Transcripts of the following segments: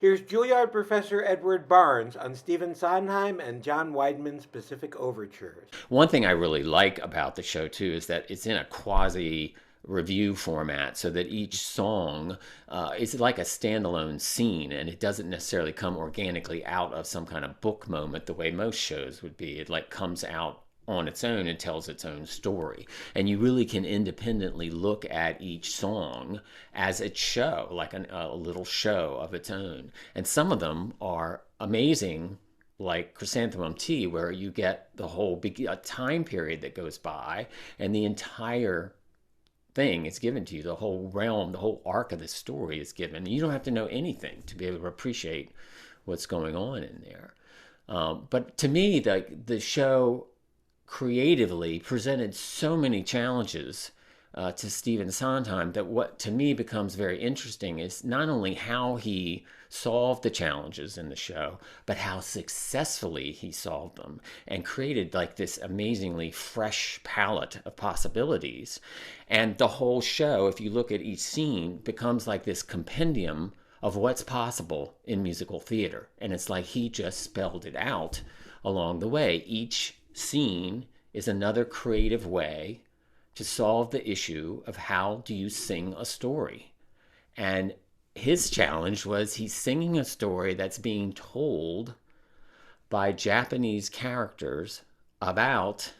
Here's Juilliard Professor Edward Barnes on Stephen Sondheim and John Weidman's Pacific Overtures. One thing I really like about the show too is that it's in a quasi review format so that each song is like a standalone scene, and it doesn't necessarily come organically out of some kind of book moment the way most shows would be. It like comes out on its own and tells its own story, and you really can independently look at each song as its show, like a little show of its own. And some of them are amazing, like Chrysanthemum Tea, where you get the whole a time period that goes by, and the entire thing is given to you. The whole realm, the whole arc of the story is given. You don't have to know anything to be able to appreciate what's going on in there. But to me, the show creatively presented so many challenges to Stephen Sondheim that what to me becomes very interesting is not only how he solved the challenges in the show, but how successfully he solved them and created like this amazingly fresh palette of possibilities. And the whole show, if you look at each scene, becomes like this compendium of what's possible in musical theater. And it's like he just spelled it out along the way. Each scene is another creative way to solve the issue of how do you sing a story. And his challenge was he's singing a story that's being told by Japanese characters about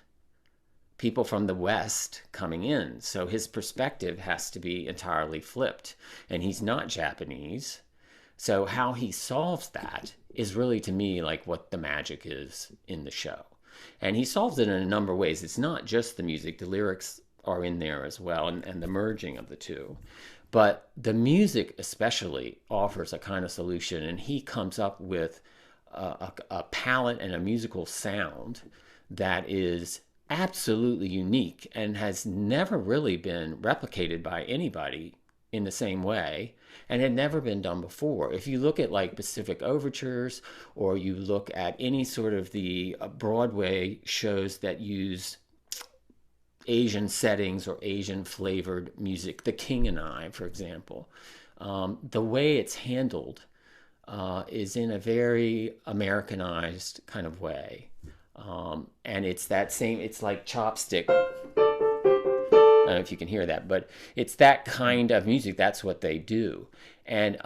people from the West coming in. So his perspective has to be entirely flipped. And he's not Japanese. So how he solves that is really, to me, like what the magic is in the show. And he solves it in a number of ways. It's not just the music. The lyrics are in there as well, and the merging of the two. But the music especially offers a kind of solution, and he comes up with a palette and a musical sound that is absolutely unique and has never really been replicated by anybody in the same way, and had never been done before. If you look at like Pacific Overtures, or you look at any sort of the Broadway shows that use Asian settings or Asian flavored music, The King and I, for example, the way it's handled is in a very Americanized kind of way. And it's that same, it's like chopstick. I don't know if you can hear that, but it's that kind of music. That's what they do. And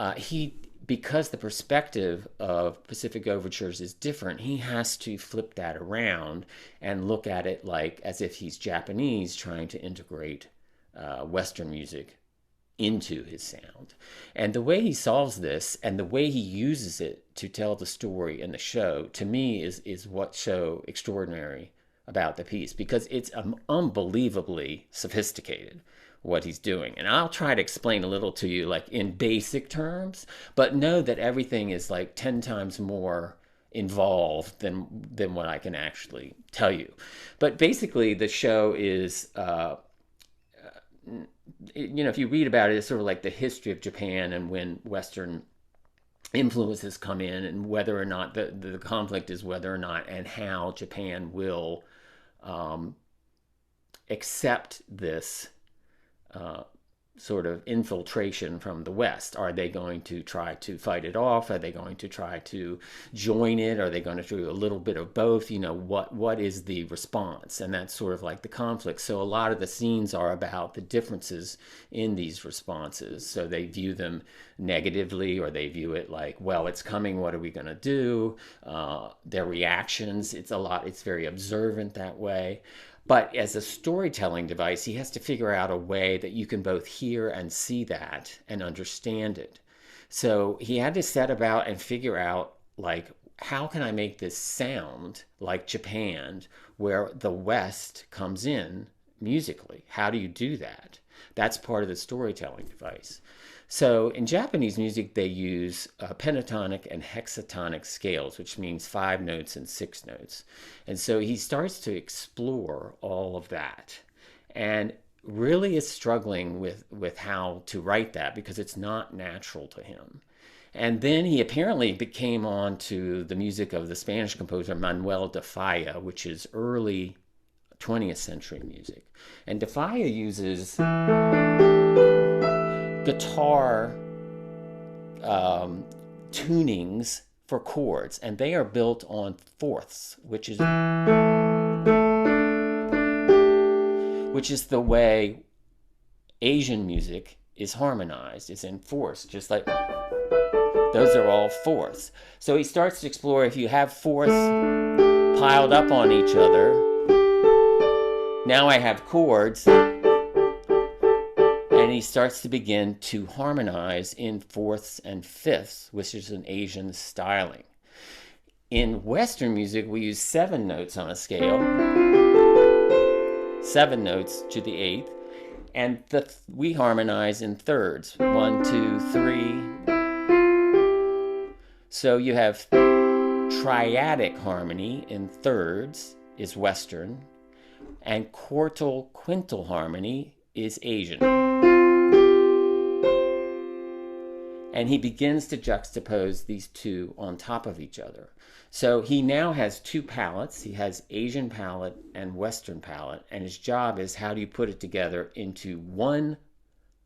because the perspective of Pacific Overtures is different, he has to flip that around and look at it like as if he's Japanese trying to integrate Western music into his sound. And the way he solves this and the way he uses it to tell the story in the show, to me, is what's so extraordinary about the piece, because it's unbelievably sophisticated what he's doing. And I'll try to explain a little to you like in basic terms, but know that everything is like 10 times more involved than what I can actually tell you. But basically the show is if you read about it, it's sort of like the history of Japan and when Western influences come in, and whether or not the conflict is whether or not and how Japan will accept this sort of infiltration from the West. Are they going to try to fight it off? Are they going to try to join it? Are they going to do a little bit of both? What is the response? And that's sort of like the conflict. So a lot of the scenes are about the differences in these responses. So they view them negatively, or they view it like, well, it's coming, what are we going to do? Their reactions, it's very observant that way. But as a storytelling device, he has to figure out a way that you can both hear and see that and understand it. So he had to set about and figure out, like, how can I make this sound like Japan, where the West comes in musically? How do you do that? That's part of the storytelling device. So in Japanese music, they use pentatonic and hexatonic scales, which means 5 notes and 6 notes. And so he starts to explore all of that, and really is struggling with how to write that because it's not natural to him. And then he apparently came on to the music of the Spanish composer Manuel de Falla, which is early 20th century music. And de Falla uses guitar tunings for chords, and they are built on fourths, which is the way Asian music is harmonized, is in fourths, just like those are all fourths. So he starts to explore if you have fourths piled up on each other. Now I have chords, and he starts to begin to harmonize in fourths and fifths, which is an Asian styling. In Western music, we use 7 notes on a scale, 7 notes to the 8th, and we harmonize in thirds, 1, 2, 3. So you have triadic harmony in thirds is Western, and quartal quintal harmony is Asian. And he begins to juxtapose these two on top of each other. So he now has 2 palettes. He has Asian palette and Western palette, and his job is how do you put it together into one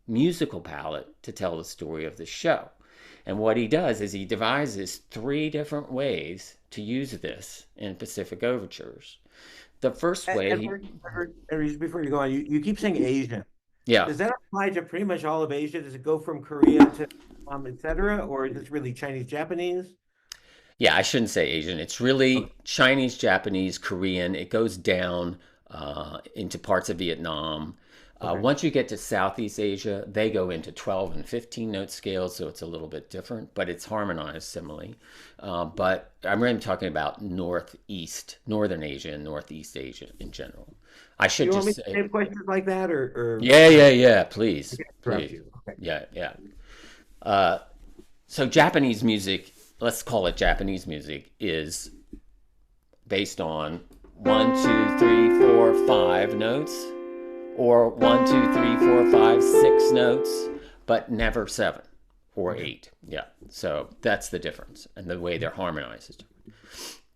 musical palette to tell the story of the show. And what he does is he devises 3 different ways to use this in Pacific Overtures. The first way... Before you go on, you keep saying Asian. Yeah. Does that apply to pretty much all of Asia? Does it go from Korea to etc., or is this really Chinese, Japanese? Yeah, I shouldn't say Asian. It's really Chinese, Japanese, Korean. It goes down into parts of Vietnam. Once you get to Southeast Asia, they go into 12 and 15 note scales, so it's a little bit different, but it's harmonized similarly. But I'm really talking about Northern Asia and Northeast Asia in general. I should you want just me say... to say questions like that, or... Yeah, please. Please. Okay. Yeah. So Japanese music, let's call it Japanese music, is based on 1, 2, 3, 4, 5 notes, or 1, 2, 3, 4, 5, 6 notes, but never 7 or 8. Yeah, so that's the difference, and the way they're harmonized is different.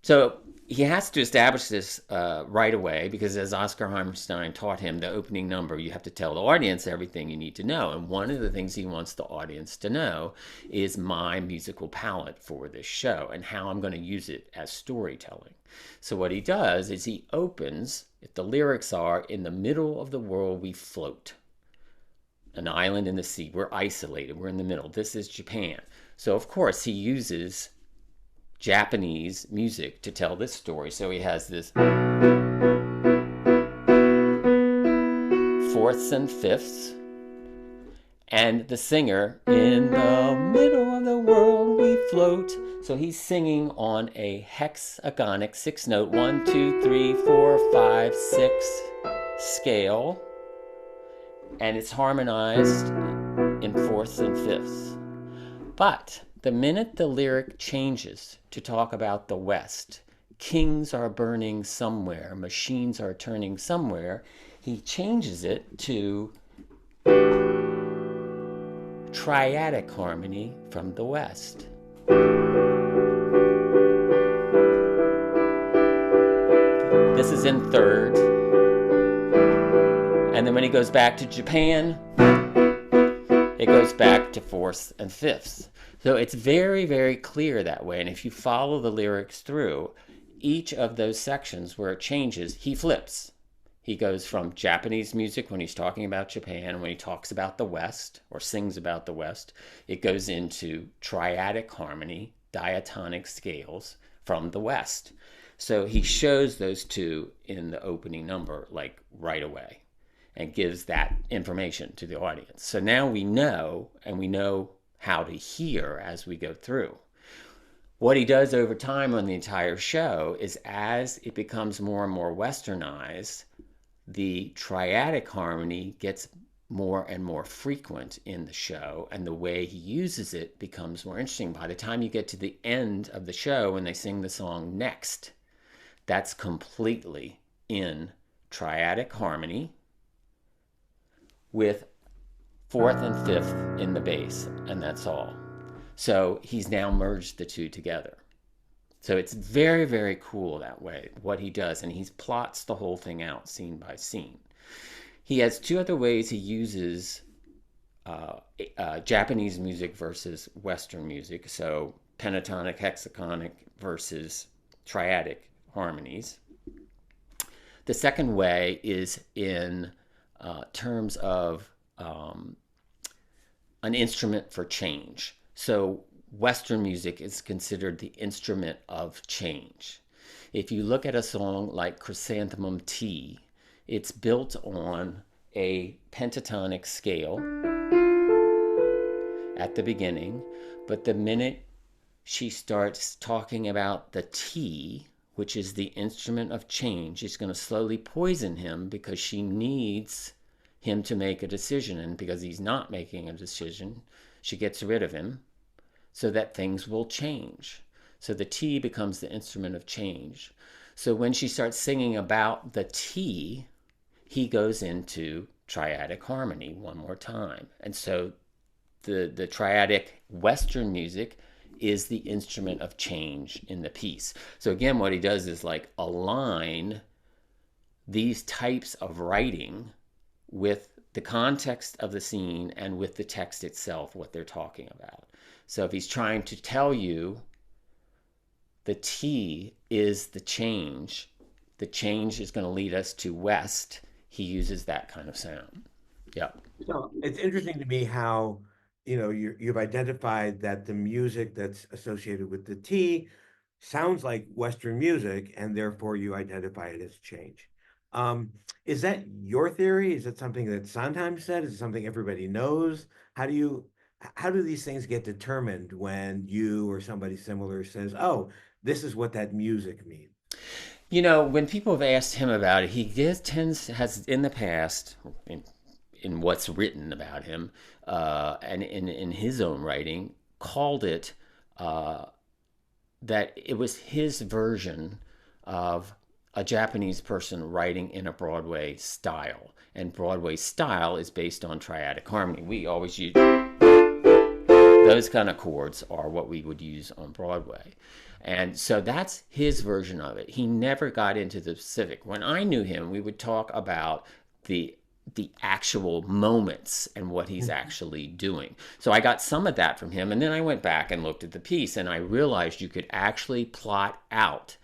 So he has to establish this right away, because as Oscar Hammerstein taught him, the opening number, you have to tell the audience everything you need to know. And one of the things he wants the audience to know is my musical palette for this show and how I'm going to use it as storytelling. So what he does is he opens, if the lyrics are, in the middle of the world we float, an island in the sea, we're isolated, we're in the middle. This is Japan. So of course he uses Japanese music to tell this story. So he has this fourths and fifths, and the singer, in the middle of the world we float. So he's singing on a hexagonic 6-note 1, 2, 3, 4, 5, 6 scale, and it's harmonized in fourths and fifths. But the minute the lyric changes to talk about the West, kings are burning somewhere, machines are turning somewhere, he changes it to triadic harmony from the West. This is in third. And then when he goes back to Japan, it goes back to fourths and fifths. So it's very, very clear that way. And if you follow the lyrics through, each of those sections where it changes, he flips. He goes from Japanese music when he's talking about Japan, when he talks about the West or sings about the West, it goes into triadic harmony, diatonic scales from the West. So he shows those two in the opening number, like right away, and gives that information to the audience. So now we know, and we know how to hear as we go through. What he does over time on the entire show is, as it becomes more and more westernized, the triadic harmony gets more and more frequent in the show, and the way he uses it becomes more interesting. By the time you get to the end of the show, when they sing the song Next, that's completely in triadic harmony with fourth and fifth in the bass, and that's all. So he's now merged the two together. So it's very, very cool that way, what he does, and he plots the whole thing out scene by scene. He has two other ways he uses Japanese music versus Western music. So pentatonic, hexaconic versus triadic harmonies. The second way is in terms of an instrument for change. So Western music is considered the instrument of change. If you look at a song like Chrysanthemum Tea, it's built on a pentatonic scale at the beginning, but the minute she starts talking about the tea, which is the instrument of change, she's going to slowly poison him because she needs him to make a decision. And because he's not making a decision, she gets rid of him so that things will change. So the tea becomes the instrument of change. So when she starts singing about the tea, he goes into triadic harmony one more time. And so the triadic Western music is the instrument of change in the piece. So again, what he does is like align these types of writing with the context of the scene and with the text itself, what they're talking about. So if he's trying to tell you the T is the change is going to lead us to West, he uses that kind of sound. Yep. So it's interesting to me how, you've identified that the music that's associated with the T sounds like Western music, and therefore you identify it as change. Um, is that your theory? Is it something that Sondheim said? Is it something everybody knows? How do you, how do these things get determined when you or somebody similar says, "Oh, this is what that music means"? You know, when people have asked him about it, he has in the past, in what's written about him, and in his own writing, called it uh, that it was his version of a Japanese person writing in a Broadway style. And Broadway style is based on triadic harmony. We always use those kind of chords are what we would use on Broadway. And so that's his version of it. He never got into the specific. When I knew him, we would talk about the actual moments and what he's actually doing. So I got some of that from him, and then I went back and looked at the piece, and I realized you could actually plot out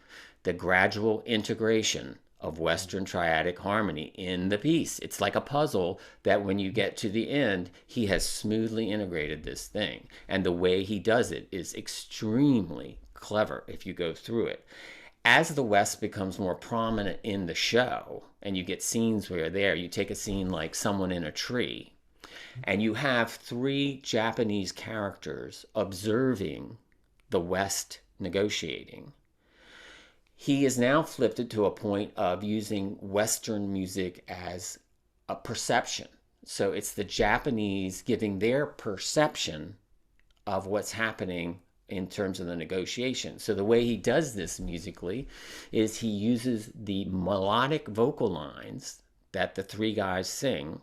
the gradual integration of Western triadic harmony in the piece. It's like a puzzle that when you get to the end, he has smoothly integrated this thing. And the way he does it is extremely clever if you go through it. As the West becomes more prominent in the show, and you get scenes where there, you take a scene like Someone in a Tree, and you have three Japanese characters observing the West negotiating. He is now flipped it to a point of using Western music as a perception. So it's the Japanese giving their perception of what's happening in terms of the negotiation. So the way he does this musically is he uses the melodic vocal lines that the three guys sing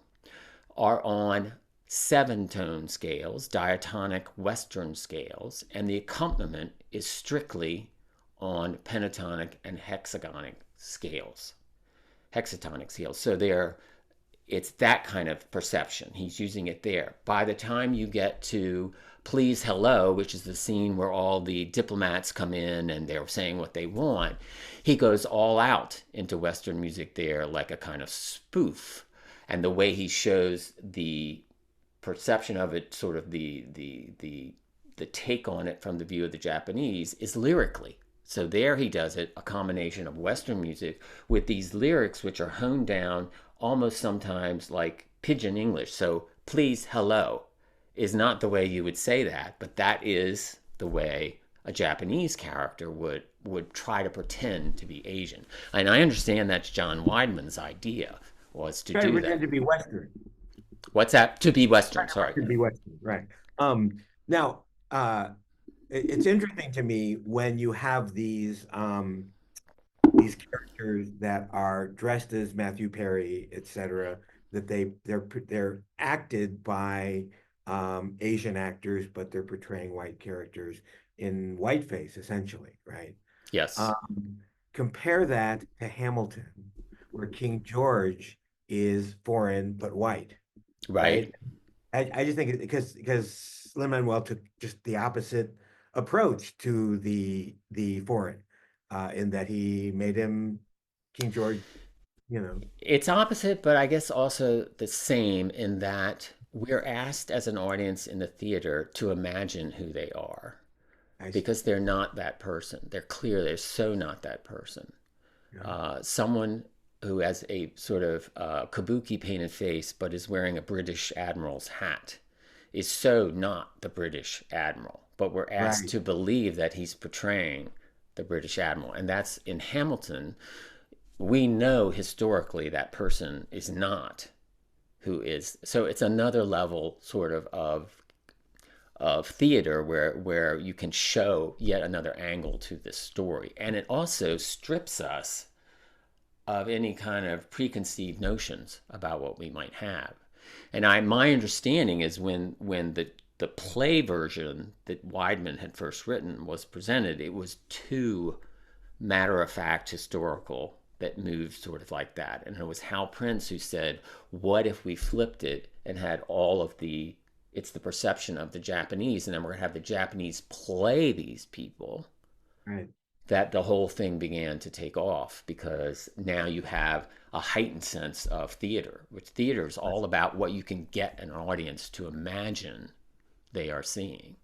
are on 7-tone scales, diatonic Western scales, and the accompaniment is strictly on pentatonic and hexagonic scales, hexatonic scales. So it's that kind of perception. He's using it there. By the time you get to Please Hello, which is the scene where all the diplomats come in and they're saying what they want, he goes all out into Western music there like a kind of spoof. And the way he shows the perception of it, sort of the take on it from the view of the Japanese, is lyrically. So there he does it, a combination of Western music with these lyrics which are honed down almost sometimes like pidgin English. So please hello is not the way you would say that, but that is the way a Japanese character would try to pretend to be Asian. And I understand that's John Weidman's idea, was to Try to do pretend that. to be Western. What's that? To be Try Western, to sorry. pretend to be Western, right? Now, it's interesting to me when you have these characters that are dressed as Matthew Perry, etc., that they're acted by Asian actors, but they're portraying white characters in whiteface, essentially, right? Yes. Um, Compare that to Hamilton, where King George is foreign but white, Right. right? I just think because Lin-Manuel took just the opposite approach to the foreign, in that he made him King George, you know. It's opposite, but I guess also the same in that we're asked as an audience in the theater to imagine who they are I see. because they're not that person. They're clear, they're so not that person. Yeah. Someone who has a sort of kabuki painted face but is wearing a British admiral's hat is so not the British admiral. But we're asked Right. to believe that he's portraying the British admiral. And that's in Hamilton. We know historically that person is not who is. So it's another level sort of theater where you can show yet another angle to this story. And it also strips us of any kind of preconceived notions about what we might have. And my understanding is when the play version that Weidman had first written was presented, it was too matter of fact historical that moved sort of like that. And it was Hal Prince who said, what if we flipped it and had all of it's the perception of the Japanese, and then we're going to have the Japanese play these people, Right. that the whole thing began to take off because now you have a heightened sense of theater, which theater is all about what you can get an audience to imagine they are seeing.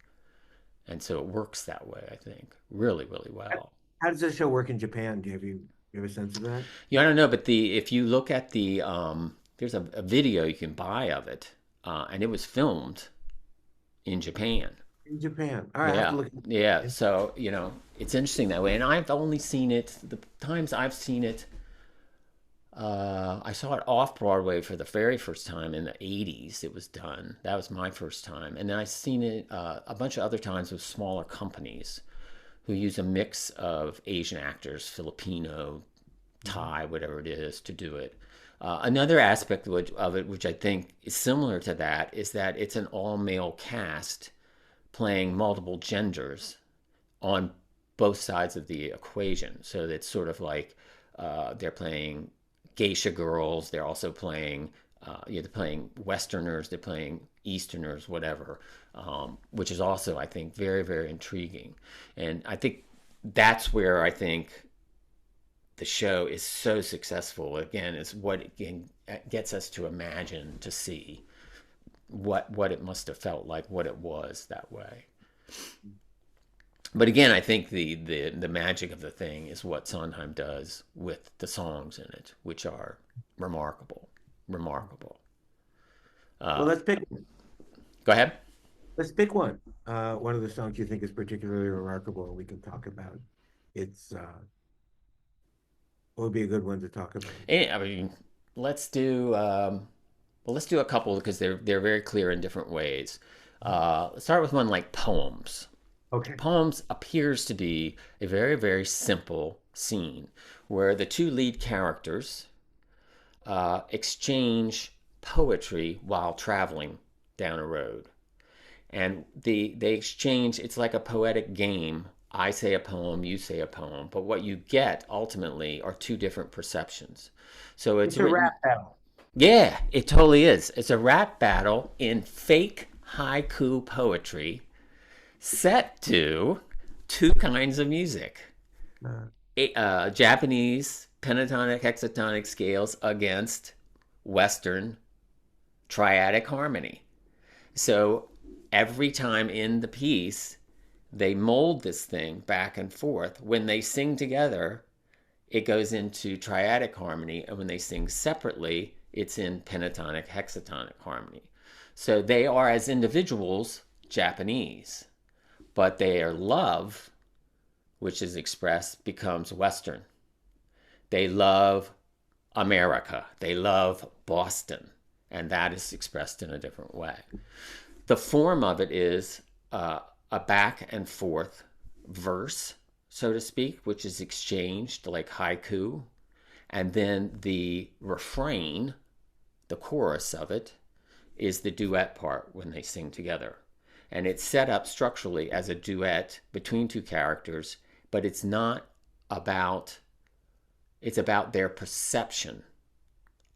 And so it works that way, I think, really, really well. How does this show work in Japan? You have a sense of that? Yeah, I don't know, but if you look at there's a video you can buy of it, and it was filmed in Japan. In Japan. All right, I have to Yeah, look. yeah. So, it's interesting that way. And I've only seen it, the times I've seen it, I saw it off Broadway for the very first time in the 80s. It was done. That was my first time. And then I've seen it a bunch of other times with smaller companies who use a mix of Asian actors, Filipino, Mhm. Thai, whatever it is, to do it. Another aspect of it, which I think is similar to that, is that it's an all male cast playing multiple genders on both sides of the equation. So it's sort of like they're playing geisha girls, they're also playing, they're playing Westerners, they're playing Easterners, whatever, which is also, I think, very, very intriguing. And I think that's where I think the show is so successful. Again, is what it gets us to imagine, to see what it must have felt like, what it was that way. But again, I think the magic of the thing is what Sondheim does with the songs in it, which are remarkable, remarkable. Well, Uh, Go ahead. let's pick one. One of the songs you think is particularly remarkable, and we can talk about. It's what would be a good one to talk about? I mean, let's do let's do a couple because they're very clear in different ways. Let's start with one like poems. Okay. Poems appears to be a very, very simple scene where the two lead characters exchange poetry while traveling down a road. And they exchange, it's like a poetic game. I say a poem, you say a poem, but what you get ultimately are two different perceptions. So it's It's a rap written, battle. yeah, it totally is. It's a rap battle in fake haiku poetry set to two kinds of music. Uh, Japanese pentatonic hexatonic scales against Western triadic harmony. So every time in the piece, they mold this thing back and forth. When they sing together, it goes into triadic harmony, and when they sing separately, it's in pentatonic hexatonic harmony. So they are, as individuals, Japanese, but their love, which is expressed, becomes Western. They love America. They love Boston. And that is expressed in a different way. The form of it is a back and forth verse, so to speak, which is exchanged like haiku. And then the refrain, the chorus of it, is the duet part when they sing together. And it's set up structurally as a duet between two characters, but it's not about, it's about their perception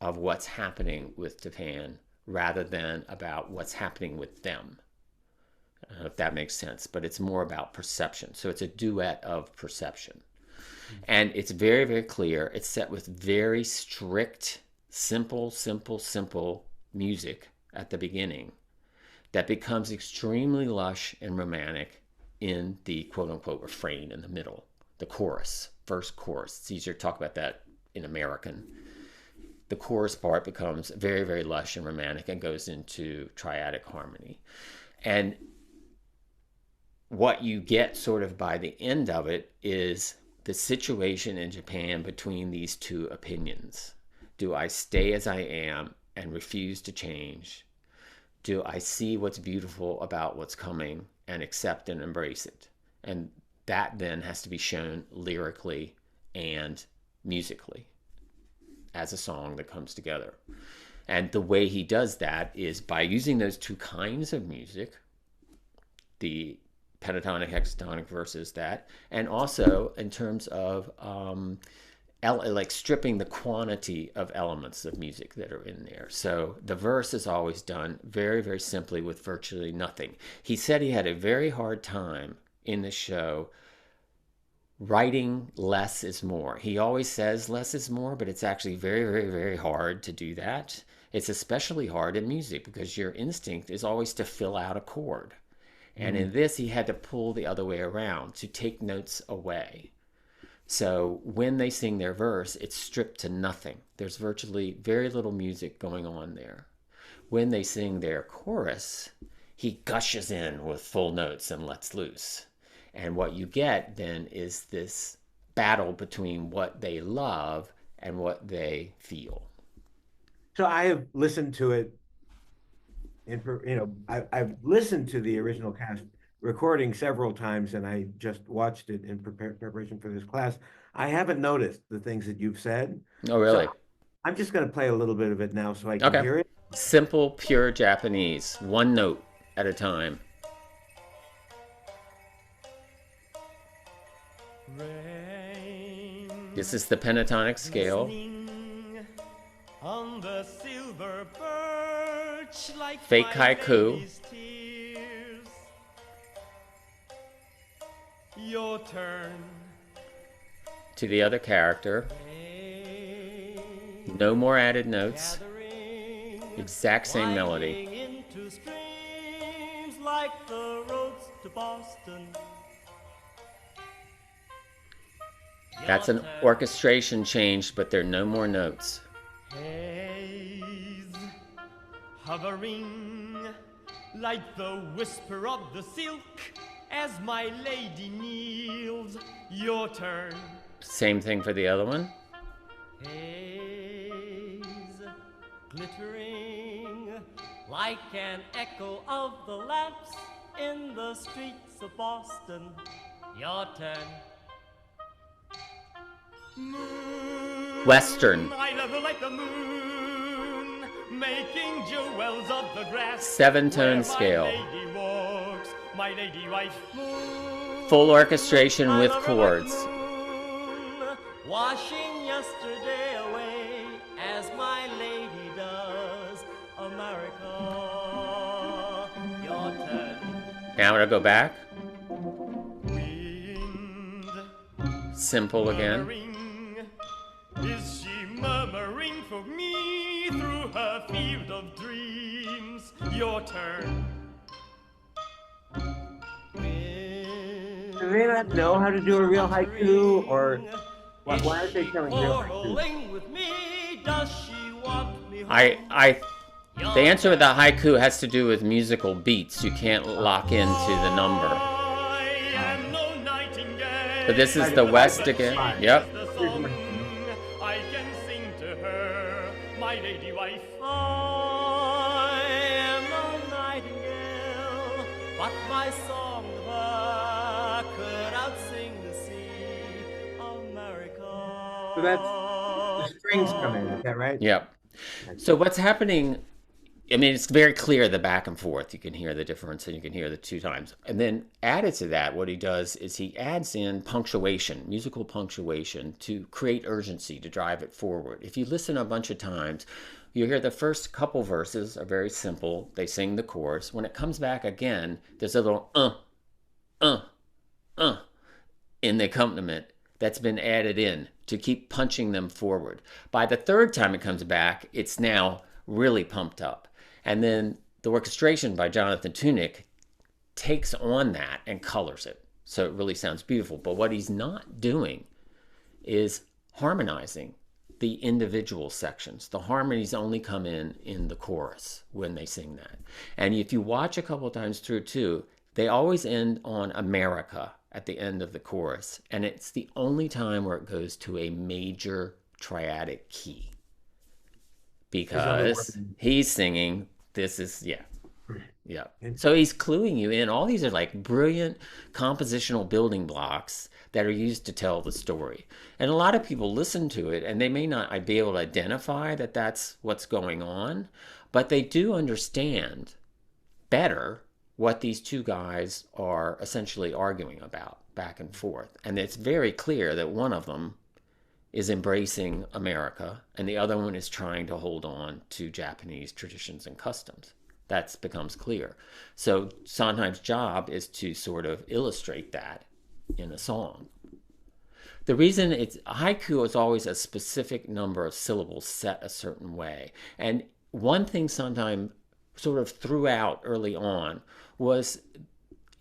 of what's happening with Japan rather than about what's happening with them. I don't know if that makes sense, but it's more about perception. So it's a duet of perception. And it's very, very clear. It's set with very strict, simple music at the beginning that becomes extremely lush and romantic in the quote unquote refrain in the middle, the chorus, first chorus. It's easier to talk about that in American. The chorus part becomes very, very lush and romantic and goes into triadic harmony. And what you get sort of by the end of it is the situation in Japan between these two opinions. Do I stay as I am and refuse to change? Do I see what's beautiful about what's coming and accept and embrace it? And that then has to be shown lyrically and musically as a song that comes together. And the way he does that is by using those two kinds of music, the pentatonic, hexatonic versus that, and also in terms of like stripping the quantity of elements of music that are in there. So the verse is always done very, very simply with virtually nothing. He said he had a very hard time in the show writing less is more. He always says less is more, but it's actually very, very, very hard to do that. It's especially hard in music because your instinct is always to fill out a chord. And in this, he had to pull the other way around to take notes away. So when they sing their verse, it's stripped to nothing. There's virtually very little music going on there. When they sing their chorus, he gushes in with full notes and lets loose. And what you get then is this battle between what they love and what they feel. So I have listened to it I've listened to the original cast recording several times, and I just watched it in preparation for this class. I haven't noticed the things that you've said. Oh, So really? I'm just going to play a little bit of it now so I can Okay. hear it. Simple, pure Japanese, one note at a time. This is the pentatonic scale. On the silver birch, like Fake haiku. Tears. Your turn. To the other character. No more added notes. Exact same melody. Into streams like the roads to Boston. That's an orchestration change, but there are no more notes. Haze hovering like the whisper of the silk as my lady kneels. Your turn. Same thing for the other one. Haze glittering like an echo of the lamps in the streets of Boston. Your turn. Moon, Western. I love her like the moon, making jewels of the grass. 7-tone scale. My lady walks, my lady wife. Moon, Full orchestration I with love her chords. like the moon, washing yesterday away as my lady does. America, your turn. Now it'll go back. Wind, Simple again. murmuring. Is she murmuring for me through her field of dreams? Your turn. Do they not know how to do a real haiku, or why aren't they telling real haiku? Quarreling with me? Does she want me home? The answer with the haiku has to do with musical beats. You can't lock into the number. I am no nightingale. But this is the West again. Yep. The song I can sing to her, my lady wife. I am no nightingale, but my song could outsing the sea, America. So that's the strings come in, is that right? Yep. So what's happening I mean, it's very clear the back and forth. You can hear the difference and you can hear the two times. And then added to that, what he does is he adds in punctuation, musical punctuation, to create urgency, to drive it forward. If you listen a bunch of times, you hear the first couple verses are very simple. They sing the chorus. When it comes back again, there's a little uh, uh in the accompaniment that's been added in to keep punching them forward. By the third time it comes back, it's now really pumped up. And then the orchestration by Jonathan Tunick takes on that and colors it. So it really sounds beautiful. But what he's not doing is harmonizing the individual sections. The harmonies only come in the chorus when they sing that. And if you watch a couple of times through too, they always end on America at the end of the chorus. And it's the only time where it goes to a major triadic key. Because he's singing, this is, yeah. Yeah. So he's cluing you in. All these are like brilliant compositional building blocks that are used to tell the story. And a lot of people listen to it and they may not be able to identify that that's what's going on, but they do understand better what these two guys are essentially arguing about back and forth. And it's very clear that one of them is embracing America and the other one is trying to hold on to Japanese traditions and customs. That becomes clear. So Sondheim's job is to sort of illustrate that in a song. The reason it's haiku is always a specific number of syllables set a certain way. And one thing Sondheim sort of threw out early on was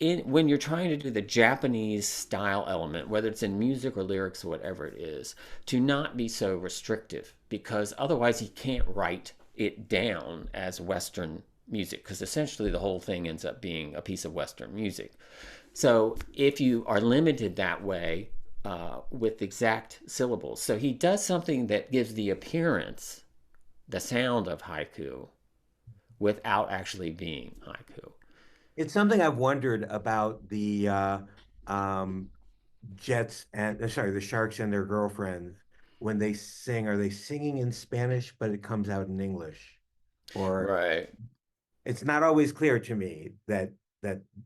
when you're trying to do the Japanese style element, whether it's in music or lyrics or whatever it is, to not be so restrictive, because otherwise he can't write it down as Western music, because essentially the whole thing ends up being a piece of Western music. So if you are limited that way with exact syllables, so he does something that gives the appearance, the sound of haiku, without actually being haiku. It's something I've wondered about the Jets and the Sharks and their girlfriends when they sing. Are they singing in Spanish, but it comes out in English? Or Right. it's not always clear to me that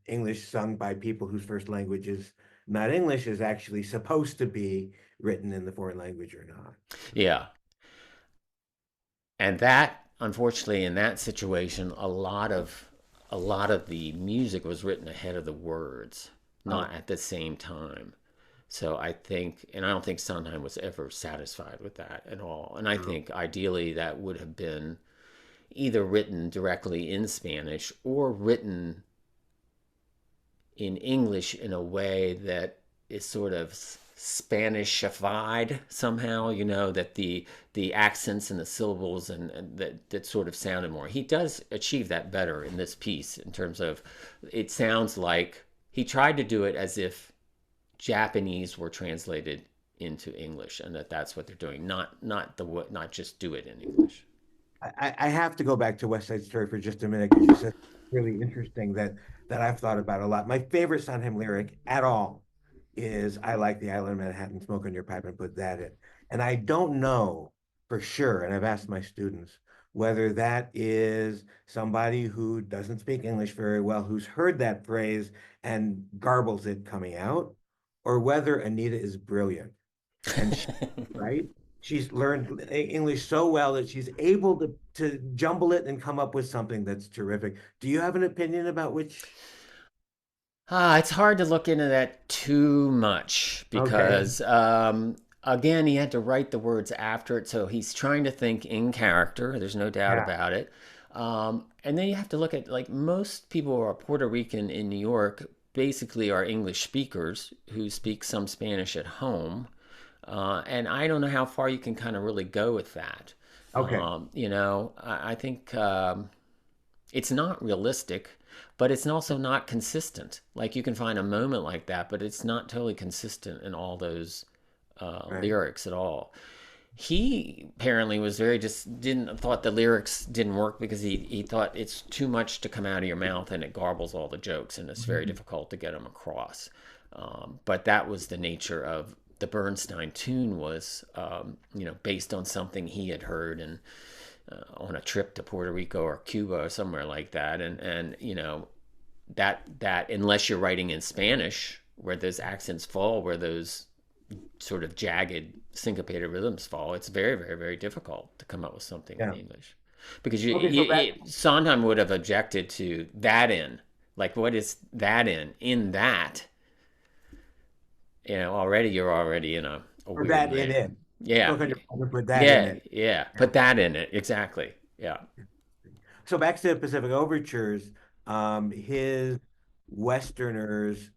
English sung by people whose first language is not English is actually supposed to be written in the foreign language or not. Yeah. And that, unfortunately, in that situation, a lot of the music was written ahead of the words, not at the same time. So I think, and I don't think Sondheim was ever satisfied with that at all. And I think ideally that would have been either written directly in Spanish or written in English in a way that is sort of Spanishified somehow, that the accents and the syllables and that sort of sounded more. He does achieve that better in this piece in terms of it sounds like he tried to do it as if Japanese were translated into English and that's what they're doing, not just do it in English. I have to go back to West Side Story for just a minute because you said really interesting that I've thought about a lot. My favorite Sondheim lyric at all is "I like the island of Manhattan, smoke on your pipe and put that in." And I don't know for sure, and I've asked my students whether that is somebody who doesn't speak English very well, who's heard that phrase and garbles it coming out, or whether Anita is brilliant and she, right. She's learned English so well that she's able to jumble it and come up with something that's terrific. Do you have an opinion about which? It's hard to look into that too much because, again, he had to write the words after it. So he's trying to think in character. There's no doubt about it. And then you have to look at, like, most people who are Puerto Rican in New York basically are English speakers who speak some Spanish at home. And I don't know how far you can kind of really go with that. Okay. I think it's not realistic, but it's also not consistent. Like you can find a moment like that, but it's not totally consistent in all those lyrics at all. He apparently was thought the lyrics didn't work because he thought it's too much to come out of your mouth and it garbles all the jokes and it's very difficult to get them across. But that was the nature of the Bernstein tune was, based on something he had heard and on a trip to Puerto Rico or Cuba or somewhere like that, and you know, that unless you're writing in Spanish, where those accents fall, where those sort of jagged syncopated rhythms fall, it's very, very, very difficult to come up with something in English, because Sondheim would have objected to that in, like, what is that in that, you know, already you're already in a Put that in it. Yeah. Put that in it. Yeah. Put that in it. Exactly. Yeah. So back to the Pacific Overtures, his Westerners,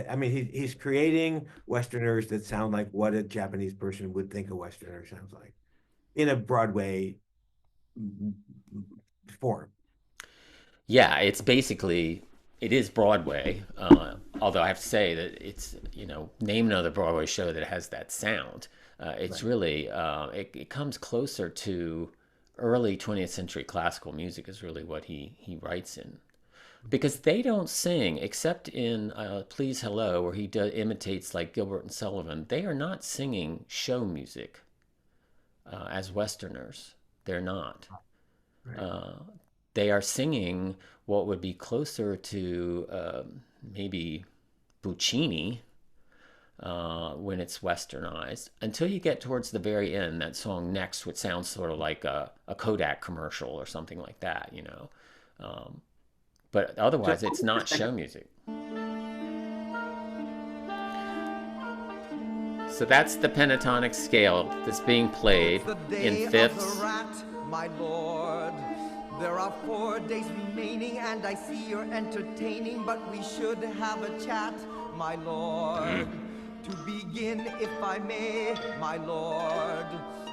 I mean, he's creating Westerners that sound like what a Japanese person would think a Westerner sounds like in a Broadway form. Yeah, it's basically, it is Broadway, although I have to say that it's, you know, name another Broadway show that has that sound. It's really, it comes closer to early 20th century classical music is really what he writes in. Because they don't sing, except in Please Hello, where he imitates like Gilbert and Sullivan. They are not singing show music as Westerners. They're not. Right. They are singing what would be closer to maybe Puccini when it's Westernized, until you get towards the very end, that song Next, which sounds sort of like a Kodak commercial or something like that, you know. But otherwise, it's not show music. So that's the pentatonic scale that's being played in fifths. My lord, there are 4 days remaining, and I see you're entertaining, but we should have a chat, my lord. To begin, if I may, my lord,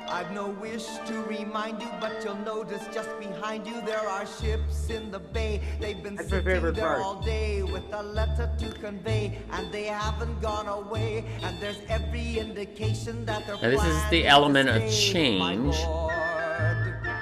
I've no wish to remind you, but you'll notice just behind you there are ships in the bay. They've been sitting there all day with a letter to convey, and they haven't gone away, and there's every indication that they're now this is the element of change.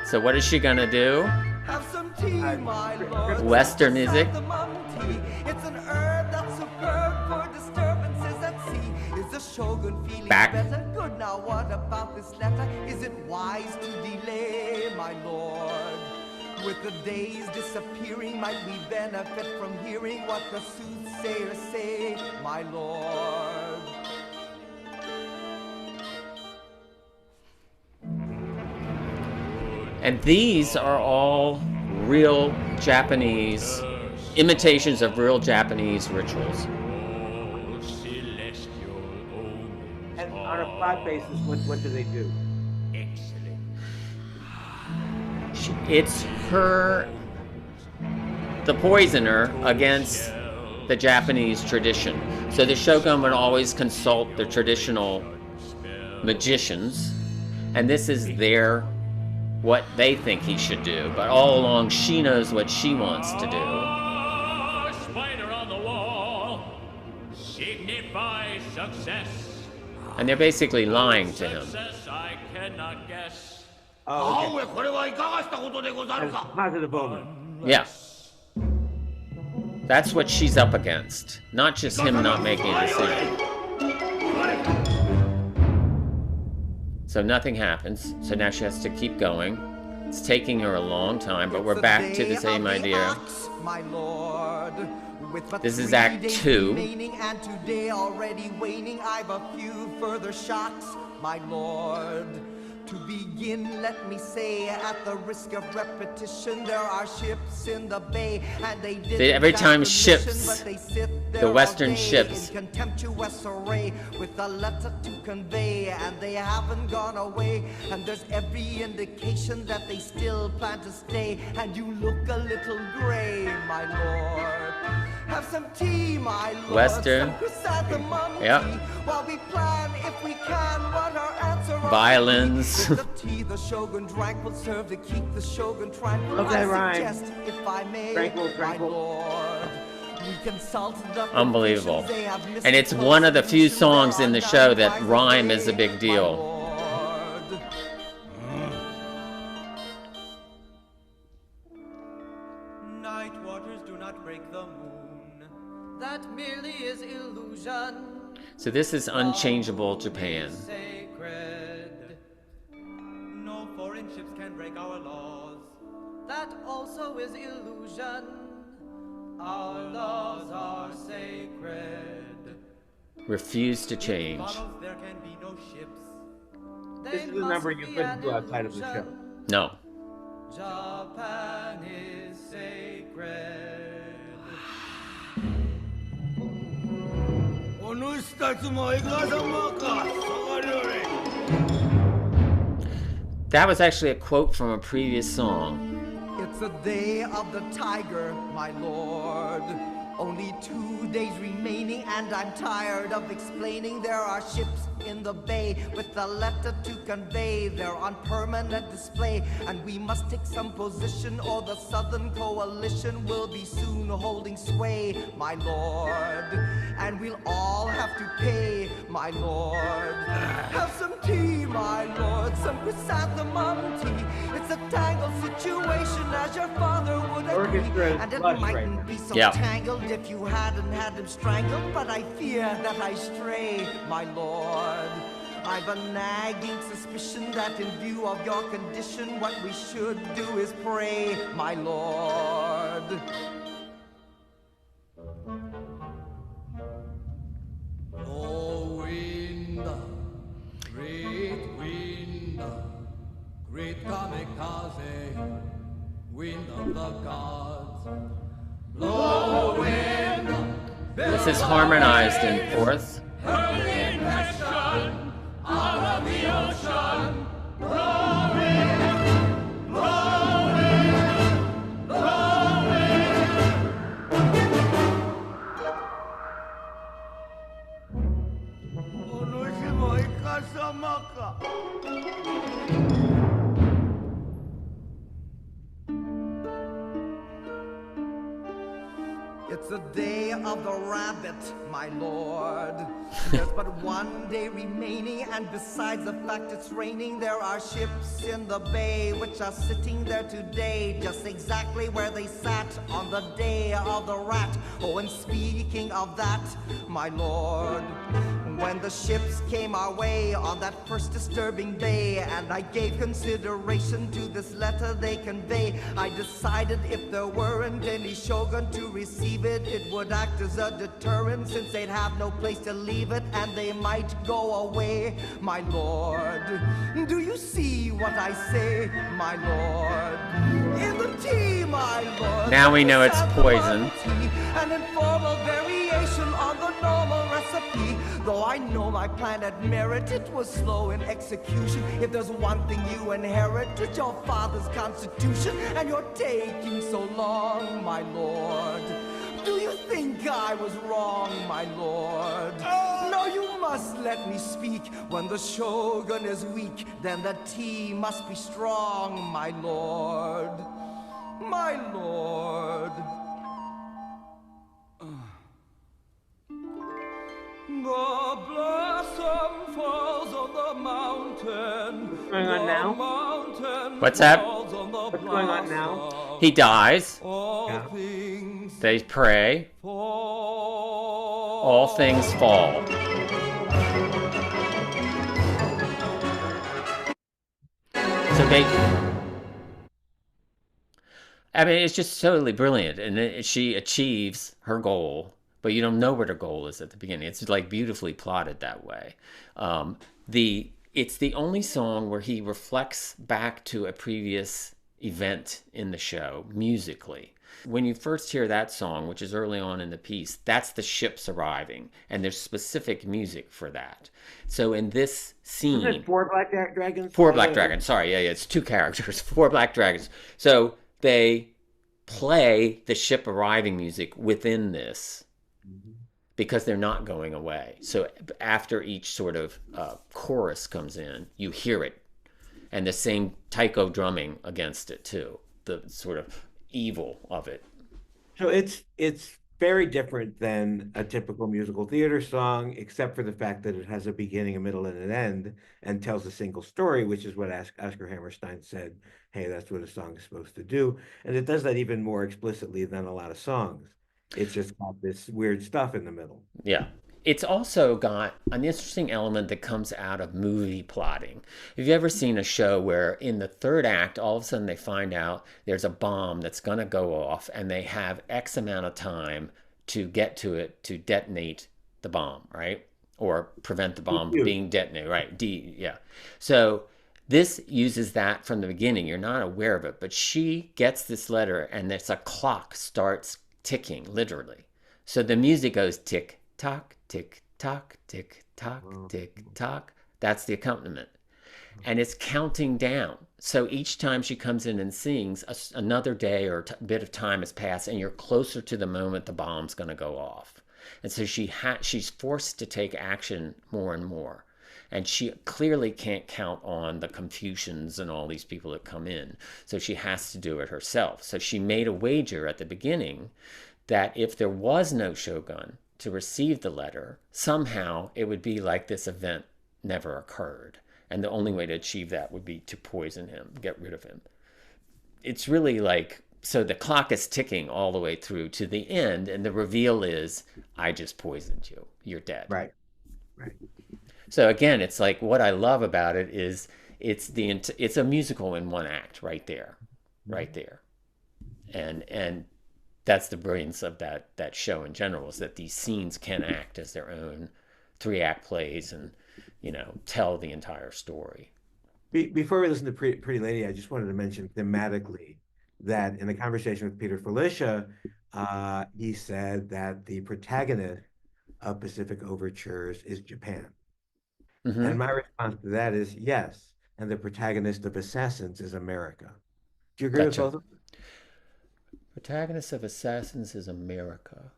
So what is she gonna do? Have some tea, my lord. Western music. It's an herb that's superb for disturbances at sea. Is the shogun feeling back better? Good. Now what about this letter? Is it wise to delay, my lord? With the days disappearing, might we benefit from hearing what the soothsayers say, my lord? And these are all real Japanese imitations of real Japanese rituals. And on a plot basis, what do they do? Excellent. It's her, the poisoner, against the Japanese tradition. So the shogun would always consult the traditional magicians, and this is their, what they think he should do, but all along she knows what she wants to do. Spider on the wall signifies success. And they're basically lying to him. Success I cannot guess. Oh, okay. Positive omen. Yeah. That's what she's up against, not just him not making a decision. So nothing happens, so now she has to keep going. It's taking her a long time, but we're back to the same idea. This is Act 2. And today already waning, I've a few further shocks, my lord. To begin, let me say, at the risk of repetition, there are ships in the bay, and they did every time ships, but they sit there the Western all day ships, in contemptuous array with a letter to convey, and they haven't gone away, and there's every indication that they still plan to stay, and you look a little gray, my lord. Have some tea, my lord. Western. Some chrysanthemum Yep. tea, while we plan, if we can, what our answer violins. the tea the shogun drank will serve to keep the shogun tranquil. Okay, I rhyme. suggest, if I may, Tranquil. my lord, we consult the Unbelievable. they have And it's one of the few songs in the show that rhyme is a big deal. Night waters do not break the moon. That merely is illusion. So this is unchangeable Japan. Sacred. No foreign ships can break break our laws. That also is illusion. Our laws are sacred. Refuse to change. Bottles, there can be no ships. This is the number you couldn't do outside of the show. No. Japan is sacred. That was actually a quote from a previous song. It's the day of the tiger, my lord. Only 2 days remaining, and I'm tired of explaining. There are ships in the bay with a letter to convey. They're on permanent display, and we must take some position, or the Southern Coalition will be soon holding sway, my lord. And we'll all have to pay, my lord. Have some tea, my lord, some chrysanthemum tea. It's a tangled situation, as your father would agree. Orchestra is And it lush mightn't right be so Yeah. tangled if you hadn't had him strangled, but I fear that I stray, my lord. I've a nagging suspicion that in view of your condition, what we should do is pray, my lord. Oh, wind, great kamikaze, wind of the gods. Blow, wind, This is harmonized in fourths. Hurling passion out of the ocean, blowing, blowing, blowing. It's the day of the rabbit, my lord. There's but 1 day remaining, and besides the fact it's raining, there are ships in the bay which are sitting there today, just exactly where they sat on the day of the rat. Oh, and speaking of that, my lord, when the ships came our way on that first disturbing day, and I gave consideration to this letter they convey, I decided if there weren't any shogun to receive it, it would act as a deterrent, since they'd have no place to leave it, and they might go away, my lord. Do you see what I say, my lord? In the tea, my lord. Now we know it's poison. Tea, an informal variation on the normal recipe. Though I know my plan had merit, it was slow in execution. If there's one thing you inherited, your father's constitution, and you're taking so long, my lord. Do you think I was wrong, my lord? No, you must let me speak. When the shogun is weak, then the tea must be strong, my lord. My lord. The blossom falls on the mountain. What's going on now? What's that? What's going on now? He dies. Yeah. They pray. All things fall. So they, I mean, it's just totally brilliant. And she achieves her goal, but you don't know what her goal is at the beginning. It's like beautifully plotted that way. It's the only song where he reflects back to a previous event in the show musically. When you first hear that song, which is early on in the piece, that's the ships arriving, and there's specific music for that. So in this scene, Isn't it 4 black dragons? 4 black dragons. Sorry, yeah, it's 2 characters, 4 black dragons. So they play the ship arriving music within this because they're not going away. So after each sort of chorus comes in, you hear it, and the same taiko drumming against it too. The sort of evil of it. So it's very different than a typical musical theater song, except for the fact that it has a beginning, a middle, and an end, and tells a single story, which is what Oscar Hammerstein said, hey, that's what a song is supposed to do. And it does that even more explicitly than a lot of songs. It's just got this weird stuff in the middle. Yeah. It's also got an interesting element that comes out of movie plotting. Have you ever seen a show where in the third act, all of a sudden they find out there's a bomb that's going to go off and they have X amount of time to get to it to detonate the bomb, right? Or prevent the bomb You. being detonated, right? Yeah. So this uses that from the beginning. You're not aware of it, but she gets this letter and there's a clock starts ticking, literally. So the music goes tick tock, tick tock, tick tock, tick tock. That's the accompaniment. And it's counting down. So each time she comes in and sings, another day or a bit of time has passed, and you're closer to the moment the bomb's going to go off. And so she's forced to take action more and more. And she clearly can't count on the Confucians and all these people that come in. So she has to do it herself. So she made a wager at the beginning that if there was no Shogun to receive the letter, somehow it would be like this event never occurred. And the only way to achieve that would be to poison him, get rid of him. It's really like, so the clock is ticking all the way through to the end, and the reveal is, I just poisoned you. You're dead. Right. Right. So again, it's like what I love about it is it's a musical in one act right there, right there. And that's the brilliance of that show in general, is that these scenes can act as their own 3-act plays and, tell the entire story. Before we listen to Pretty Lady, I just wanted to mention thematically that in the conversation with Peter Felicia, he said that the protagonist of Pacific Overtures is Japan. Mm-hmm. And my response to that is yes. And the protagonist of Assassins is America. Do you agree with both of them? Protagonist of Assassins is America.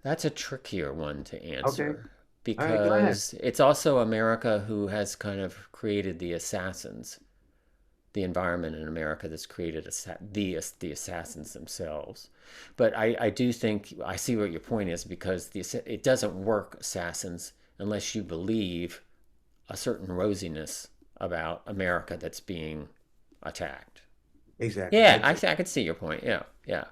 That's a trickier one to answer. Okay. Because it's also America who has kind of created the assassins, the environment in America that's created the assassins themselves. But I do think, I see what your point is, because it doesn't work, assassins, unless you believe a certain rosiness about America that's being attacked. Exactly. Yeah, I could see your point. Yeah, yeah.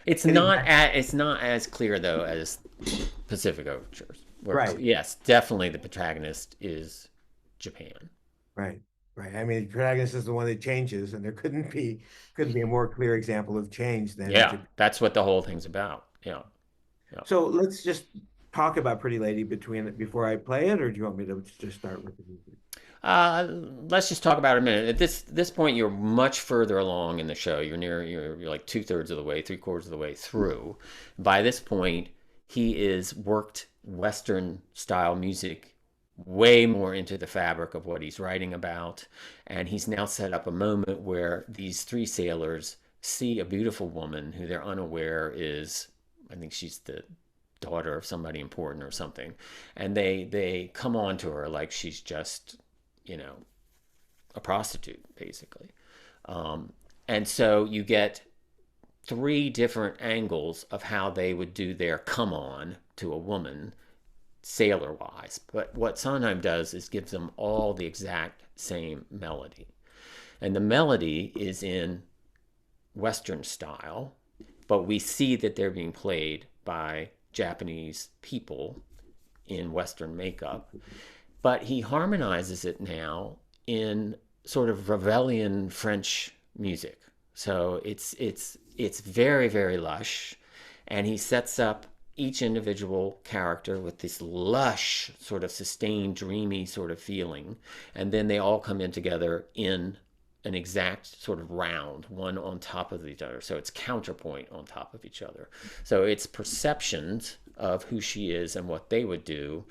It's not as clear though as Pacific Overtures. Right. Yes, definitely the protagonist is Japan. Right. Right. I mean, the protagonist is the one that changes, and there couldn't be a more clear example of change than Japan. That's what the whole thing's about. Yeah. So let's just talk about Pretty Lady before I play it, or do you want me to just start with the music? Let's just talk about it a minute. At this point, you're much further along in the show. You're like 2/3 of the way, 3/4 of the way through. By this point, he is worked Western style music way more into the fabric of what he's writing about. And he's now set up a moment where these 3 sailors see a beautiful woman who they're unaware is, I think she's the daughter of somebody important or something. And they come on to her like she's just, a prostitute, basically. And so you get 3 different angles of how they would do their come on to a woman, sailor-wise. But what Sondheim does is gives them all the exact same melody. And the melody is in Western style, but we see that they're being played by Japanese people in Western makeup. But he harmonizes it now in sort of Ravellian French music. So it's very, very lush. And he sets up each individual character with this lush, sort of sustained, dreamy sort of feeling. And then they all come in together in an exact sort of round, one on top of each other. So it's counterpoint on top of each other. So it's perceptions of who she is and what they would do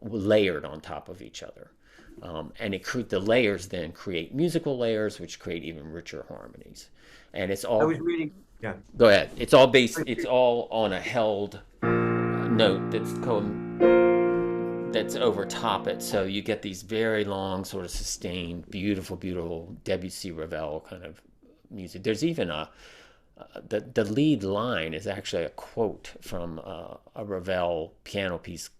layered on top of each other. And the layers then create musical layers, which create even richer harmonies. And it's all... I was reading... Yeah. Go ahead. It's all on a held note that's over top it. So you get these very long, sort of sustained, beautiful, beautiful Debussy Ravel kind of music. There's even the lead line is actually a quote from a Ravel piano piece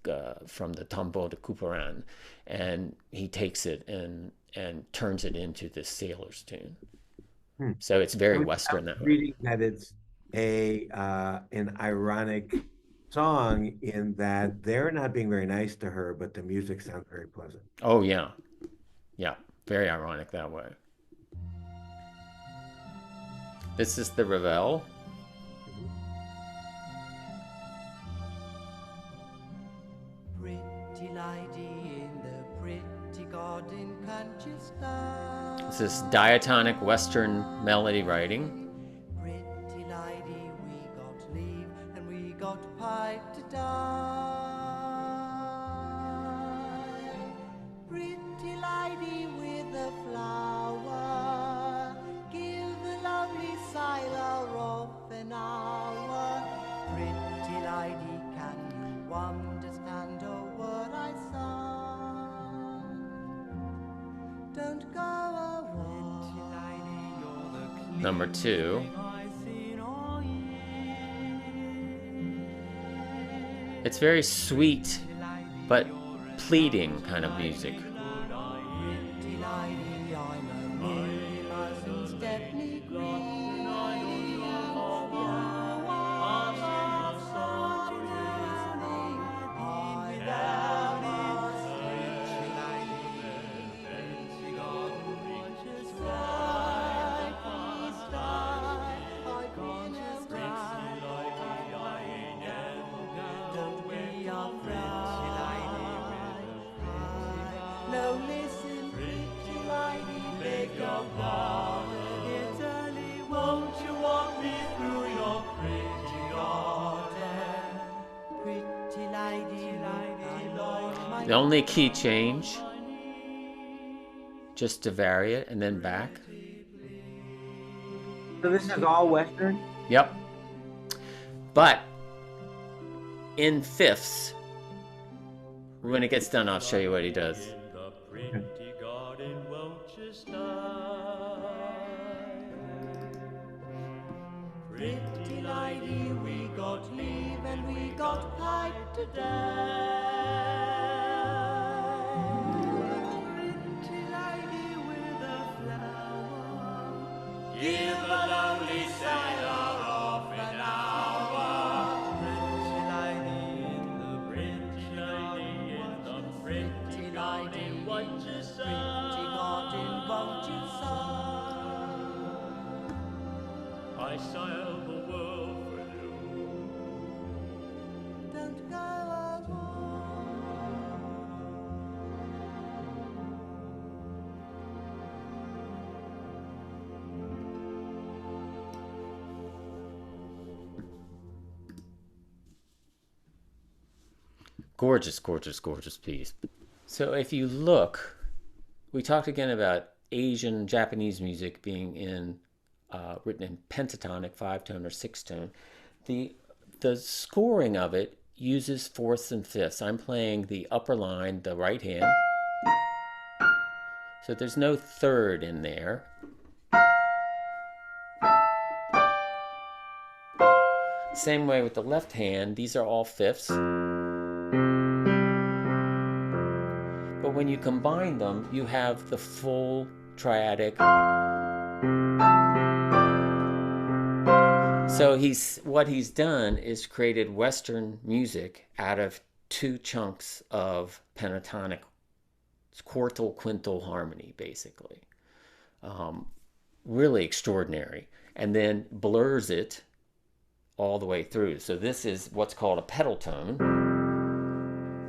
from the Tombeau de Couperin, and he takes it and turns it into this sailor's tune. So it's very Western that way. Reading that an ironic song in that they're not being very nice to her, but the music sounds very pleasant. Oh yeah, yeah, very ironic that way. This is the Ravel. Pretty lady in the pretty garden, can't you stand? This is diatonic Western melody writing. Pretty lady, we got leave and we got pipe to die. Pretty lady with a flower, give the lovely sailor off an hour. Pretty lady, can you understand a word I sung? Don't go away. Pretty lady, you're the Number 2. It's very sweet, but pleading kind of music. Pretty lady, I'm a million miles from Stepney Green. No, listen, pretty lady, beg your pardon. It's early, won't you walk me through your pretty garden? Pretty lady, I love my... The only key change, just to vary it and then back. So this is all Western? Yep. But in fifths, when it gets done, I'll show you what he does. Pretty garden, won't you stay? Pretty lady, we got leave and we got pipe today. Pretty lady with a flower, give a lonely sailor off an hour. Pretty lady in the pretty garden, won't you say? Pretty garden, won't you say? I sail the world for you. Don't go away. Gorgeous, gorgeous, gorgeous piece. So if you look, we talked again about Asian, Japanese music being written in pentatonic, 5-tone or 6-tone. The scoring of it uses fourths and fifths. I'm playing the upper line, the right hand. So there's no third in there. Same way with the left hand, these are all fifths. But when you combine them, you have the full triadic. So what he's done is created Western music out of 2 chunks of pentatonic, quartal, quintal harmony, basically. Really extraordinary. And then blurs it all the way through. So this is what's called a pedal tone.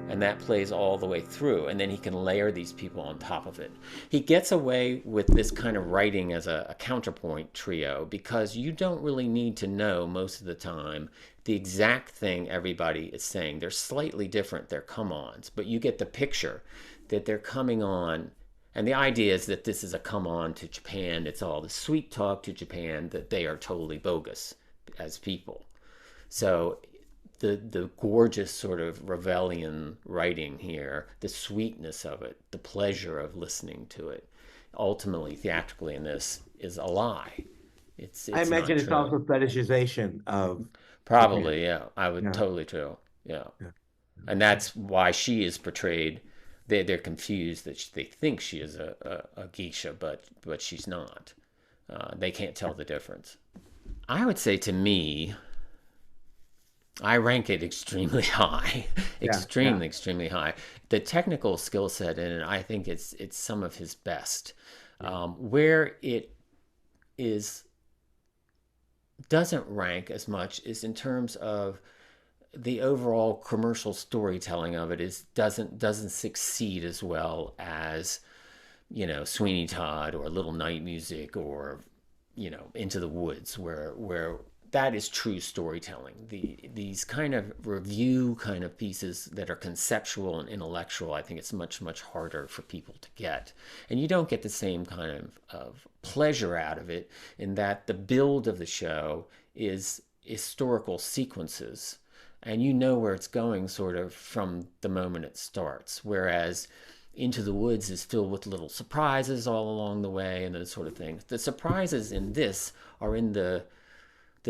And that plays all the way through, and then he can layer these people on top of it. He gets away with this kind of writing as a counterpoint trio because you don't really need to know most of the time the exact thing everybody is saying. They're slightly different, they're come-ons, but you get the picture that they're coming on, and the idea is that this is a come-on to Japan. It's all the sweet talk to Japan that they are totally bogus as people. So the gorgeous sort of Ravelian writing here, the sweetness of it, the pleasure of listening to it, ultimately, theatrically in this, is a lie. It's I imagine it's true. also fetishization of... Probably, yeah. I would totally true. Yeah. And that's why she is portrayed. They're confused that they think she is a geisha, but she's not. They can't tell the difference. I would say to me, I rank it extremely high, Yeah, yeah, extremely high. The technical skill set in it, I think it's some of his best. yeah. Where it is doesn't rank as much is in terms of the overall commercial storytelling of it is doesn't succeed as well as Sweeney Todd or Little Night Music or Into the Woods, where that is true storytelling. These kind of review kind of pieces that are conceptual and intellectual, I think it's much harder for people to get, and you don't get the same kind of pleasure out of it in that the build of the show is historical sequences, and you know where it's going sort of from the moment it starts, whereas Into the Woods is filled with little surprises all along the way and those sort of things. The surprises in this are in the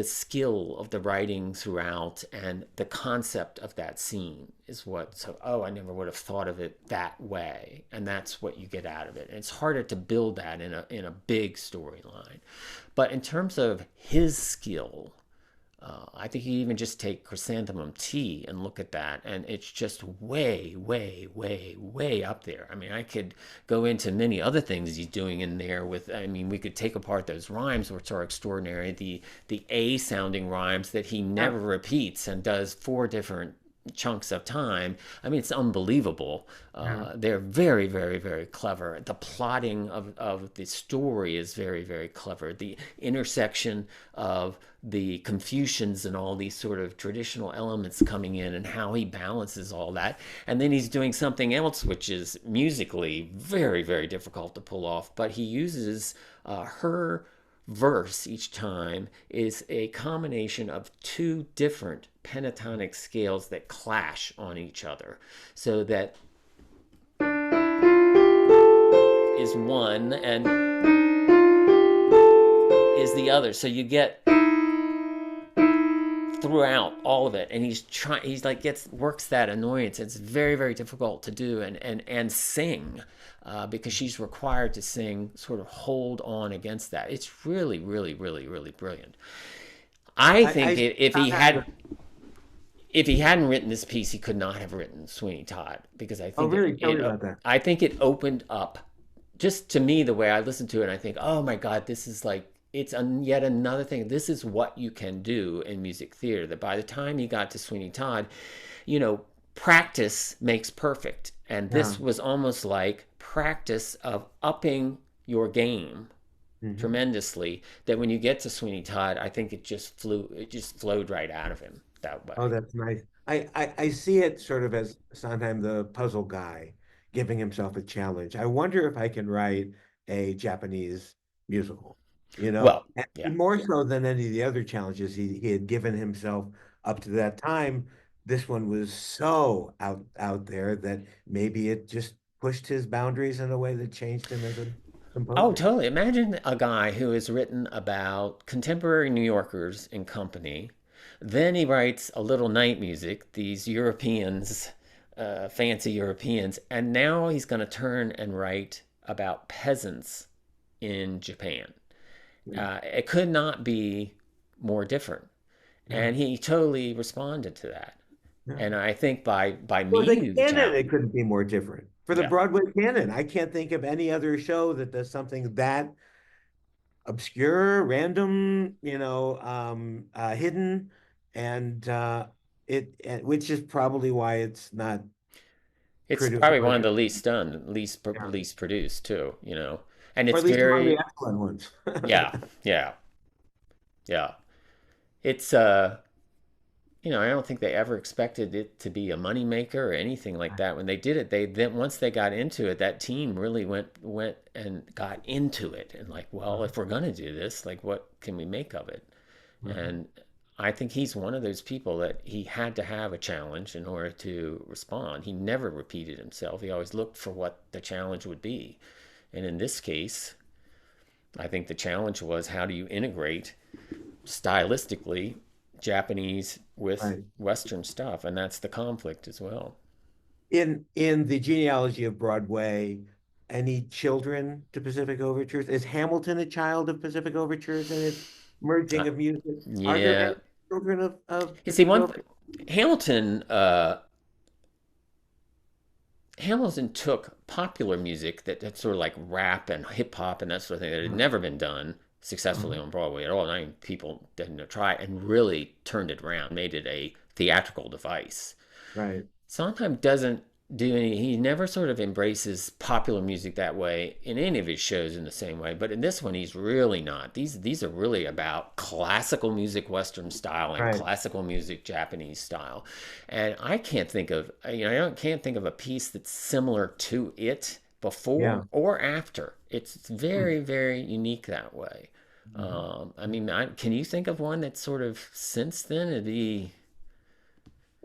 skill of the writing throughout, and the concept of that scene is what, so, oh, I never would have thought of it that way, and that's what you get out of it. And it's harder to build that in a big storyline. But in terms of his skill, I think you even just take Chrysanthemum Tea and look at that, and it's just way up there. I mean, I could go into many other things he's doing in there with, I mean, we could take apart those rhymes, which are extraordinary. The A sounding rhymes that he never repeats and does four different chunks of time. I mean, it's unbelievable. They're very clever. The plotting of the story is very clever. The intersection of the Confucians and all these sort of traditional elements coming in and how he balances all that. And then he's doing something else, which is musically very difficult to pull off. But he uses her verse each time is a combination of two different pentatonic scales that clash on each other, so that is one and is the other, so you get throughout all of it, and he's like works that annoyance. It's very difficult to do and sing, because she's required to sing, sort of hold on against that. It's really brilliant. I think if he hadn't written this piece, he could not have written Sweeney Todd, because I Oh, think really? Tell me about that. I think it opened up, just to me, the way I listen to it, and I think, oh my God, this is like, it's yet another thing. This is what you can do in music theater. That by the time he got to Sweeney Todd, practice makes perfect. And Yeah. this was almost like practice of upping your game Hmm. tremendously. That when you get to Sweeney Todd, I think it just flowed right out of him that Oh, way. that's nice. I see it sort of as Sondheim, the puzzle guy, giving himself a challenge. I wonder if I can write a Japanese musical, Well, yeah. and more so than any of the other challenges he had given himself up to that time. This one was so out there that maybe it just pushed his boundaries in a way that changed him as a Oh, composer. totally. Imagine a guy who has written about contemporary New Yorkers in company. Then he writes a little night music, these Europeans, fancy Europeans, and now he's going to turn and write about peasants in Japan. Yeah, It could not be more different. yeah, And he totally responded to that. yeah. And I think by For the meeting the canon, challenge, it couldn't be more different. For the yeah. Broadway canon, I can't think of any other show that does something that obscure, random, hidden, and which is probably why it's not It's produced, probably one of the least done, yeah, least produced too, And or it's at least among the very, excellent ones. yeah, yeah, yeah. It's I don't think they ever expected it to be a moneymaker or anything like that. When they did it, they then once they got into it, that team really went and got into it, and like, well, if we're gonna do this, like, what can we make of it? And I think he's one of those people that he had to have a challenge in order to respond. He never repeated himself. He always looked for what the challenge would be. And in this case, I think the challenge was, how do you integrate stylistically Japanese with Right. Western stuff? And that's the conflict as well. In the genealogy of Broadway, any children to Pacific Overtures? Is Hamilton a child of Pacific Overtures in its merging of music. Are there Yeah. any children of You see, no? Hamilton, Hamilton took popular music that sort of like rap and hip hop and that sort of thing that had never been done successfully on Broadway at all. I mean, people didn't try and really turned it around, made it a theatrical device. Right. Sondheim doesn't do any, he never sort of embraces popular music that way in any of his shows in the same way, but in this one he's really not. These are really about classical music Western style and Right. classical music Japanese style. And I can't think of, can't think of a piece that's similar to it before Yeah. or after. It's very, very unique that way. I mean, can you think of one that's sort of since then? It'd be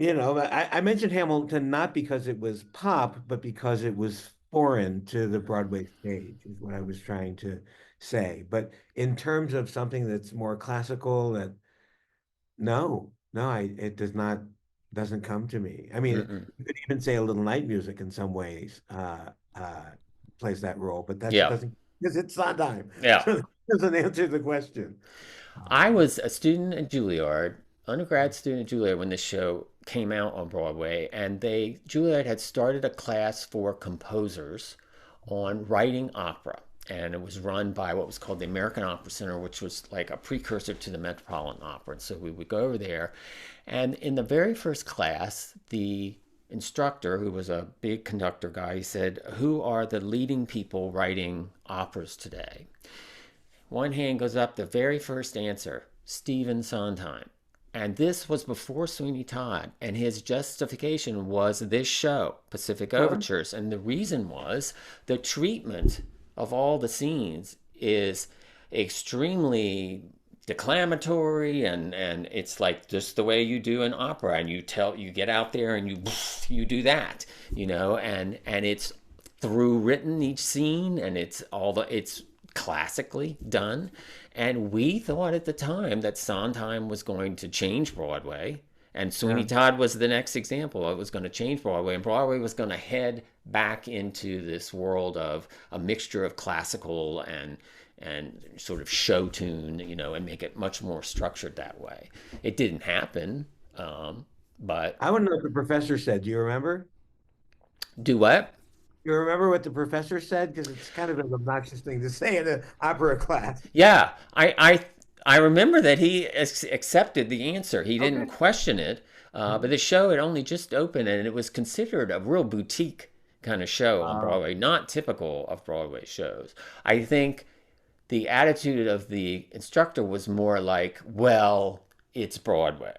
I mentioned Hamilton not because it was pop, but because it was foreign to the Broadway stage, is what I was trying to say. But in terms of something that's more classical, that no, it doesn't come to me. I mean, mm-mm. you could even say a little night music in some ways plays that role, but that Yeah, doesn't because it's Sondheim, yeah. so that doesn't answer the question. I was a student at Juilliard, undergrad student at Juilliard when this show came out on Broadway, and Juilliard had started a class for composers on writing opera, and it was run by what was called the American Opera Center, which was like a precursor to the Metropolitan Opera. And so we would go over there, and in the very first class, the instructor, who was a big conductor guy, he said, "Who are the leading people writing operas today?" One hand goes up, the very first answer, Stephen Sondheim. And this was before Sweeney Todd. And his justification was this show, Pacific Overtures. And the reason was the treatment of all the scenes is extremely declamatory, and it's like just the way you do an opera, and you get out there and you do that, and it's through written each scene, and it's classically done. And we thought at the time that Sondheim was going to change Broadway, and Sweeney Todd was the next example. It was going to change Broadway, and Broadway was going to head back into this world of a mixture of classical and sort of show tune, and make it much more structured that way. It didn't happen, but I want to know what the professor said. Do you remember? do what? You remember what the professor said? Because it's kind of an obnoxious thing to say in an opera class. Yeah, I remember that he accepted the answer. He didn't Okay. question it, but the show had only just opened, and it was considered a real boutique kind of show on Broadway, not typical of Broadway shows. I think the attitude of the instructor was more like, well, it's Broadway,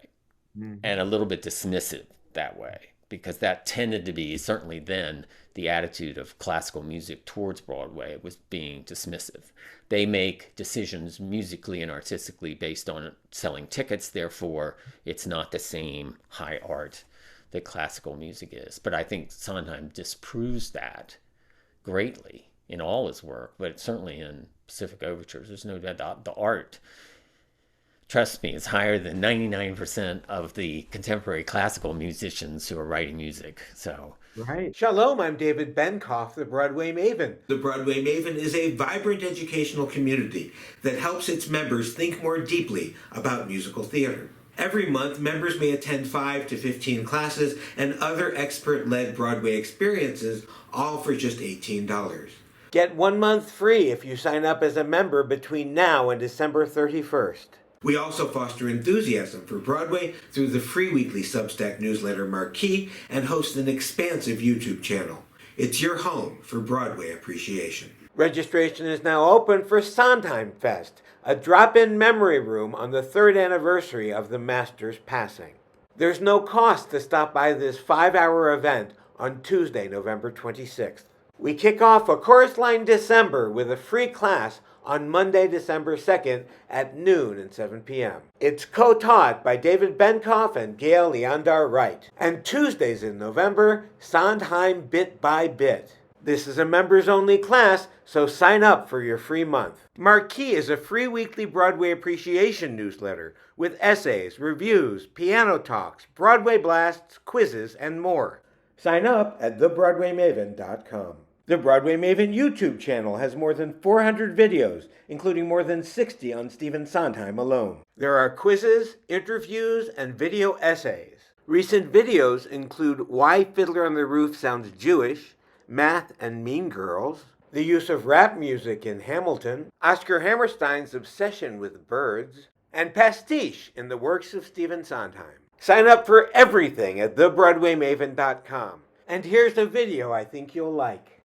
and a little bit dismissive that way, because that tended to be, certainly then, the attitude of classical music towards Broadway was being dismissive. They make decisions musically and artistically based on selling tickets, therefore it's not the same high art that classical music is. But I think Sondheim disproves that greatly in all his work, but certainly in Pacific Overtures. There's no doubt the art, trust me, is higher than 99% of the contemporary classical musicians who are writing music. So, Right. Shalom, I'm David Benkof, the Broadway Maven. The Broadway Maven is a vibrant educational community that helps its members think more deeply about musical theater. Every month, members may attend 5 to 15 classes and other expert-led Broadway experiences, all for just $18. Get 1 month free if you sign up as a member between now and December 31st. We also foster enthusiasm for Broadway through the free weekly Substack newsletter MARQUEE and host an expansive YouTube channel. It's your home for Broadway appreciation. Registration is now open for Sondheim Fest, a drop-in memory room on the 3rd anniversary of the Master's passing. There's no cost to stop by this 5-hour event on Tuesday, November 26th. We kick off a Chorus Line December with a free class on Monday, December 2nd at noon and 7 p.m. It's co-taught by David Benkof and Gail Leondar Wright. And Tuesdays in November, Sondheim Bit by Bit. This is a members-only class, so sign up for your free month. MARQUEE is a free weekly Broadway appreciation newsletter with essays, reviews, piano talks, Broadway blasts, quizzes, and more. Sign up at thebroadwaymaven.com. The Broadway Maven YouTube channel has more than 400 videos, including more than 60 on Stephen Sondheim alone. There are quizzes, interviews, and video essays. Recent videos include Why Fiddler on the Roof Sounds Jewish, Math and Mean Girls, the use of rap music in Hamilton, Oscar Hammerstein's obsession with birds, and pastiche in the works of Stephen Sondheim. Sign up for everything at thebroadwaymaven.com. And here's a video I think you'll like.